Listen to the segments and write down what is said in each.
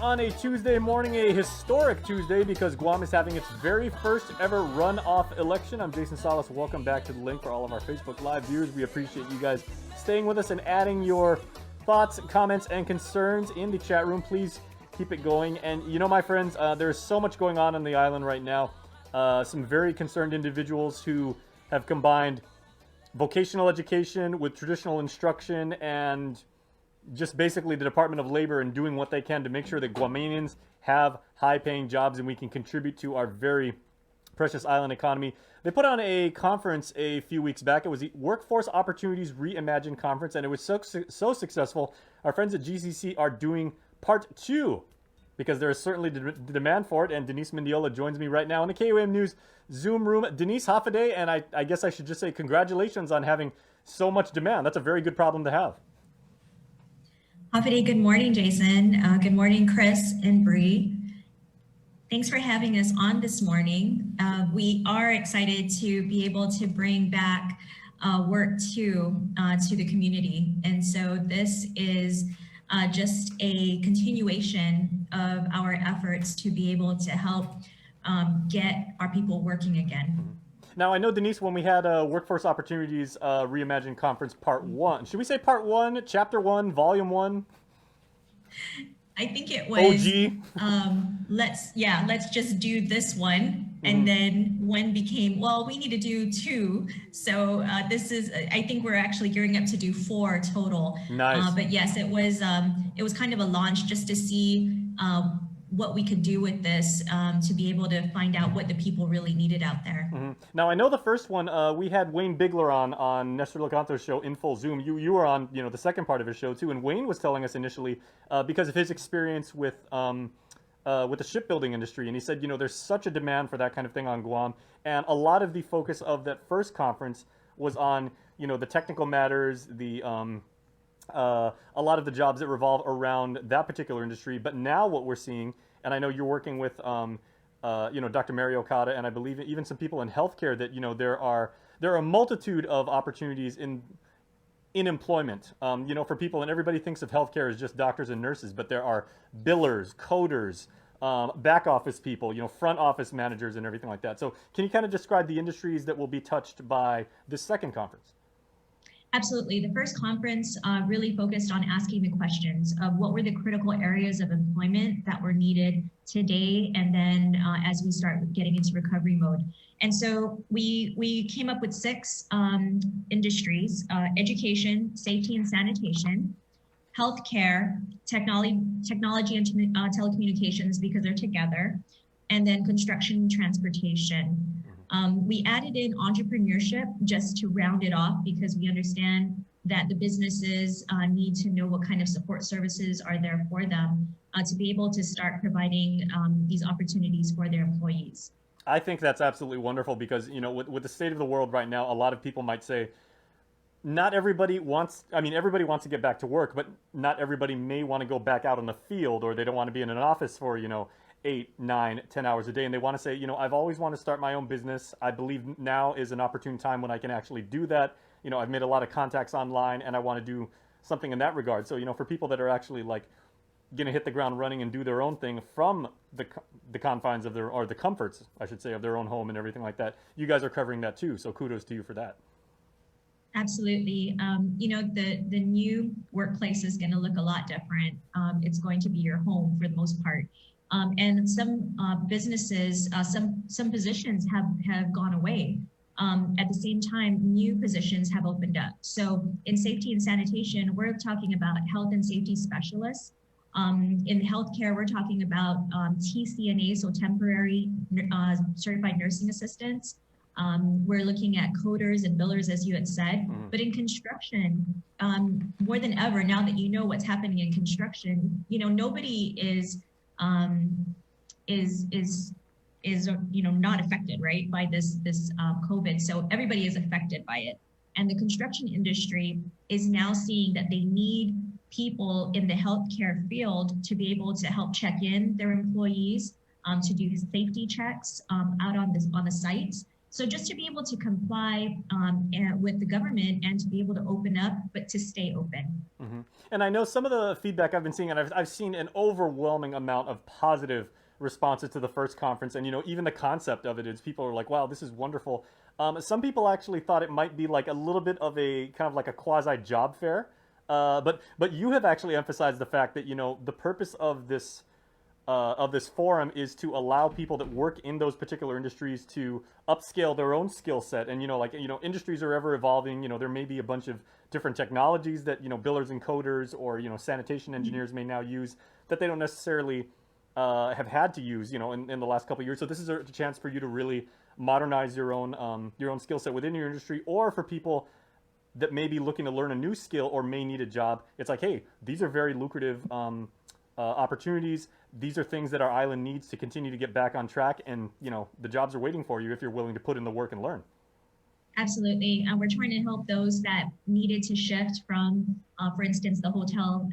On a Tuesday morning, a historic Tuesday because Guam is having its very first ever runoff election. I'm Jason Salas. Welcome back to the link for all of our Facebook Live viewers. We appreciate you guys staying with us and adding your thoughts, comments, and concerns in the chat room. Please keep it going. And you know, my friends, there's so much going on the island right now. Some very concerned individuals who have combined vocational education with traditional instruction and just basically the Department of Labor and doing what they can to make sure that Guamanians have high-paying jobs and we can contribute to our very precious island economy. They put on a conference a few weeks back. It was the Workforce Opportunities Reimagined Conference, and it was so successful. Our friends at GCC are doing part 2 because there is certainly demand for it, and Denise Mendiola joins me right now in the KOM News Zoom room. Denise, half a day, and I guess I should just say congratulations on having so much demand. That's a very good problem to have. Hafidi, good morning, Jason. Good morning, Chris and Bree. Thanks for having us on this morning. We are excited to be able to bring back WORC 2 to the community. And so this is just a continuation of our efforts to be able to help get our people working again. Now, I know, Denise, when we had a Workforce Opportunities Reimagined Conference Part 1, should we say Part 1, Chapter 1, Volume 1? I think it was, OG. let's just do this one. And then one became, well, we need to do 2. So this is, I think we're actually gearing up to do 4 total. Nice. But yes, it was kind of a launch just to see what we could do with this to be able to find out what the people really needed out there. Now, I know the first one, we had Wayne Bigler on Nestor Lecanto's show in full Zoom. You were on, the second part of his show too, and Wayne was telling us initially because of his experience with the shipbuilding industry, and he said, there's such a demand for that kind of thing on Guam, and a lot of the focus of that first conference was on, the technical matters, the a lot of the jobs that revolve around that particular industry. But now what we're seeing, and I know you're working with, Dr. Mary Okada, and I believe even some people in healthcare that, there are a multitude of opportunities in employment, for people, and everybody thinks of healthcare as just doctors and nurses, but there are billers, coders, back office people, front office managers and everything like that. So can you kind of describe the industries that will be touched by this second conference? Absolutely. The first conference really focused on asking the questions of what were the critical areas of employment that were needed today, and then as we start getting into recovery mode. And so we came up with 6 industries: education, safety and sanitation, healthcare, technology and telecommunications, because they're together, and then construction and transportation. We added in entrepreneurship just to round it off, because we understand that the businesses need to know what kind of support services are there for them to be able to start providing these opportunities for their employees. I think that's absolutely wonderful because, with the state of the world right now, a lot of people might say, not everybody wants, everybody wants to get back to work, but not everybody may want to go back out on the field, or they don't want to be in an office for, 8, 9, 10 hours a day, and they want to say, I've always wanted to start my own business. I believe now is an opportune time when I can actually do that. I've made a lot of contacts online, and I want to do something in that regard. So, for people that are actually like going to hit the ground running and do their own thing from the confines of their, or the comforts, I should say, of their own home and everything like that, you guys are covering that too. So kudos to you for that. Absolutely. The new workplace is going to look a lot different. It's going to be your home for the most part. And some businesses, some positions have gone away. At the same time, new positions have opened up. So in safety and sanitation, we're talking about health and safety specialists. In healthcare, we're talking about TCNA, so temporary certified nursing assistants. We're looking at coders and billers, as you had said. But in construction, more than ever, now that you know what's happening in construction, nobody is not affected, right, by this COVID. So everybody is affected by it. And the construction industry is now seeing that they need people in the healthcare field to be able to help check in their employees, to do safety checks out on the sites, So just to be able to comply with the government and to be able to open up, but to stay open. Mm-hmm. And I know some of the feedback I've been seeing, and I've seen an overwhelming amount of positive responses to the first conference. And, even the concept of it is people are like, wow, this is wonderful. Some people actually thought it might be like a little bit of a kind of like a quasi job fair. But you have actually emphasized the fact that, the purpose of this forum is to allow people that work in those particular industries to upscale their own skill set. And, industries are ever evolving. There may be a bunch of different technologies that, billers and coders or, sanitation engineers may now use that they don't necessarily have had to use, in the last couple of years. So this is a chance for you to really modernize your own skill set within your industry, or for people that may be looking to learn a new skill or may need a job. It's like, hey, these are very lucrative opportunities. These are things that our island needs to continue to get back on track, and the jobs are waiting for you if you're willing to put in the work and learn. Absolutely. We're trying to help those that needed to shift from, for instance, the hotel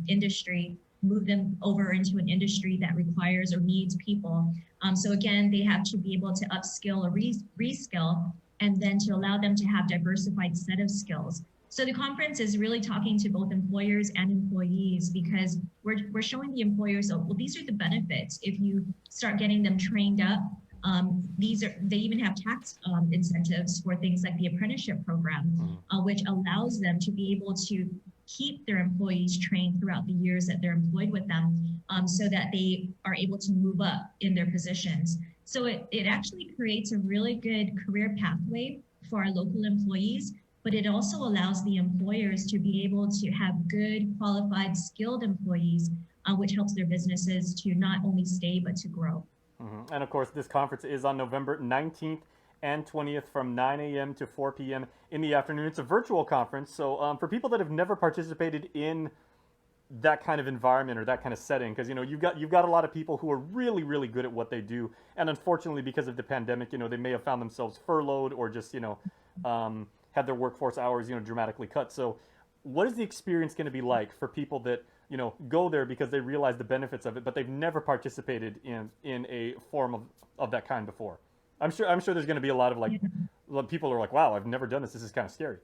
industry, move them over into an industry that requires or needs people. So again, they have to be able to upskill or reskill, and then to allow them to have diversified set of skills. So the conference is really talking to both employers and employees, because we're showing the employers, well, these are the benefits. If you start getting them trained up, they even have tax incentives for things like the apprenticeship program, which allows them to be able to keep their employees trained throughout the years that they're employed with them, so that they are able to move up in their positions. So it actually creates a really good career pathway for our local employees, but it also allows the employers to be able to have good, qualified, skilled employees, which helps their businesses to not only stay, but to grow. Mm-hmm. And of course, this conference is on November 19th and 20th from 9 a.m. to 4 p.m. in the afternoon. It's a virtual conference, so for people that have never participated in that kind of environment or that kind of setting, because you've got a lot of people who are really, really good at what they do, and unfortunately, because of the pandemic, they may have found themselves furloughed or just had their workforce hours dramatically cut. So what is the experience going to be like for people that go there because they realize the benefits of it, but they've never participated in a forum of that kind before? I'm sure there's going to be a lot of people are like, wow, I've never done this. This is kind of scary.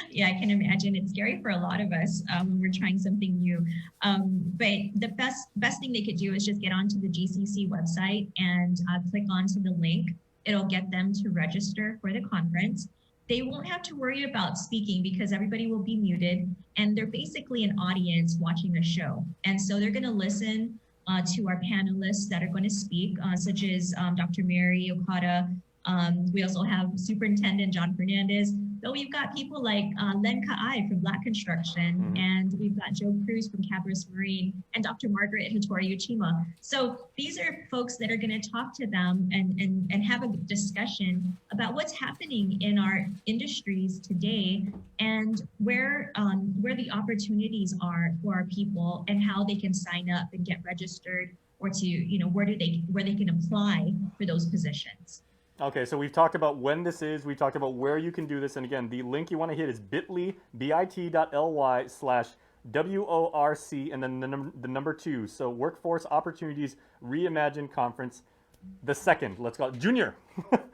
Yeah, I can imagine it's scary for a lot of us when we're trying something new. But the best thing they could do is just get onto the GCC website and click onto the link. It'll get them to register for the conference. They won't have to worry about speaking because everybody will be muted, and they're basically an audience watching a show. And so they're going to listen to our panelists that are going to speak, such as Dr. Mary Okada. We also have Superintendent John Fernandez. Though we've got people like Len Ka'ai from Black Construction, and we've got Joe Cruz from Cabris Marine, and Dr. Margaret Hattori Uchima. So these are folks that are going to talk to them and have a discussion about what's happening in our industries today, and where the opportunities are for our people, and how they can sign up and get registered, or to where they can apply for those positions. Okay, so we've talked about when this is, we talked about where you can do this, and again, the link you want to hit is bit.ly/WORC and then the number 2. So Workforce Opportunities Reimagined Conference, the second, let's call it Junior.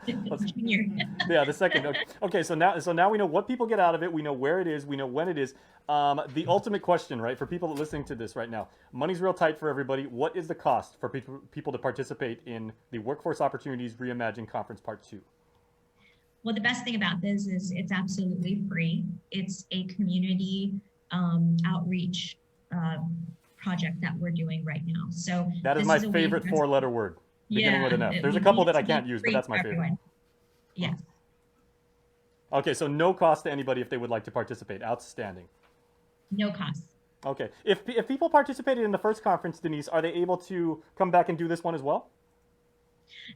Junior. Yeah, the second. Okay, so now we know what people get out of it, we know where it is, we know when it is. The ultimate question, right, for people listening to this right now, money's real tight for everybody. What is the cost for people to participate in the Workforce Opportunities Reimagined Conference Part 2? Well, the best thing about this is it's absolutely free. It's a community outreach project that we're doing right now. So that is my favorite 4-letter word, beginning with an F. There's a couple that I can't use, but that's my favorite. Yes. Okay, so no cost to anybody if they would like to participate. Outstanding. No cost. Okay. If people participated in the first conference, Denise, are they able to come back and do this one as well?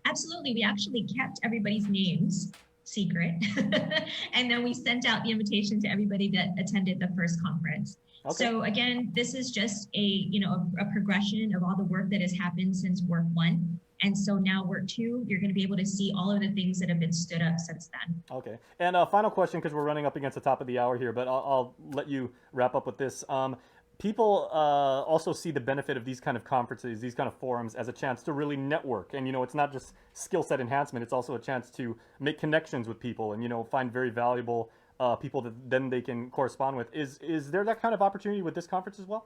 Absolutely. We actually kept everybody's names secret. And then we sent out the invitation to everybody that attended the first conference. Okay. So again, this is just a progression of all the work that has happened since WORC 1. And so now WORC 2, you're going to be able to see all of the things that have been stood up since then. Okay. And final question, because we're running up against the top of the hour here, but I'll let you wrap up with this. people also see the benefit of these kind of conferences, these kind of forums, as a chance to really network. And, it's not just skill set enhancement, it's also a chance to make connections with people and, find very valuable people that then they can correspond with. Is there that kind of opportunity with this conference as well?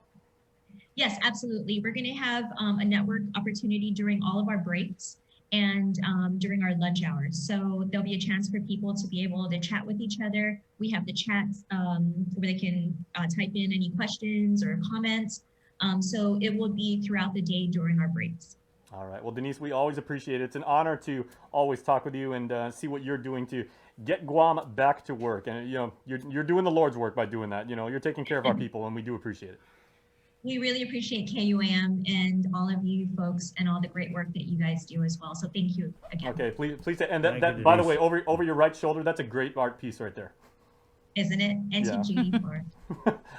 Yes, absolutely. We're going to have a network opportunity during all of our breaks and during our lunch hours. So there'll be a chance for people to be able to chat with each other. We have the chats where they can type in any questions or comments. So it will be throughout the day during our breaks. All right. Well, Denise, we always appreciate it. It's an honor to always talk with you and see what you're doing to get Guam back to work. And, you're doing the Lord's work by doing that. You're taking care of our people, and we do appreciate it. We really appreciate KUAM and all of you folks and all the great work that you guys do as well. So thank you again. Okay, please. And that by the way, over your right shoulder, that's a great art piece right there. Isn't it? And to Judy for.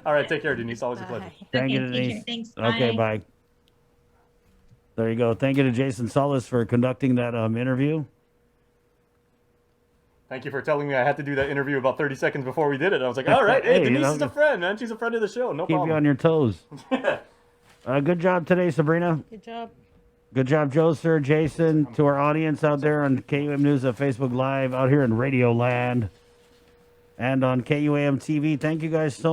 All right, take care, Denise. Always a pleasure. Thank you, Okay, Denise. take care. Thanks. Okay, bye. There you go. Thank you to Jason Solis for conducting that interview. Thank you for telling me I had to do that interview about 30 seconds before we did it. I was like, all right, hey, Denise is a friend, man. She's a friend of the show. No Keep problem. you on your toes. Good job today, Sabrina. Good job. Good job, Joe, sir, Jason, to our audience out there on KUAM News at Facebook Live, out here in Radio Land, and on KUAM TV. Thank you guys so much.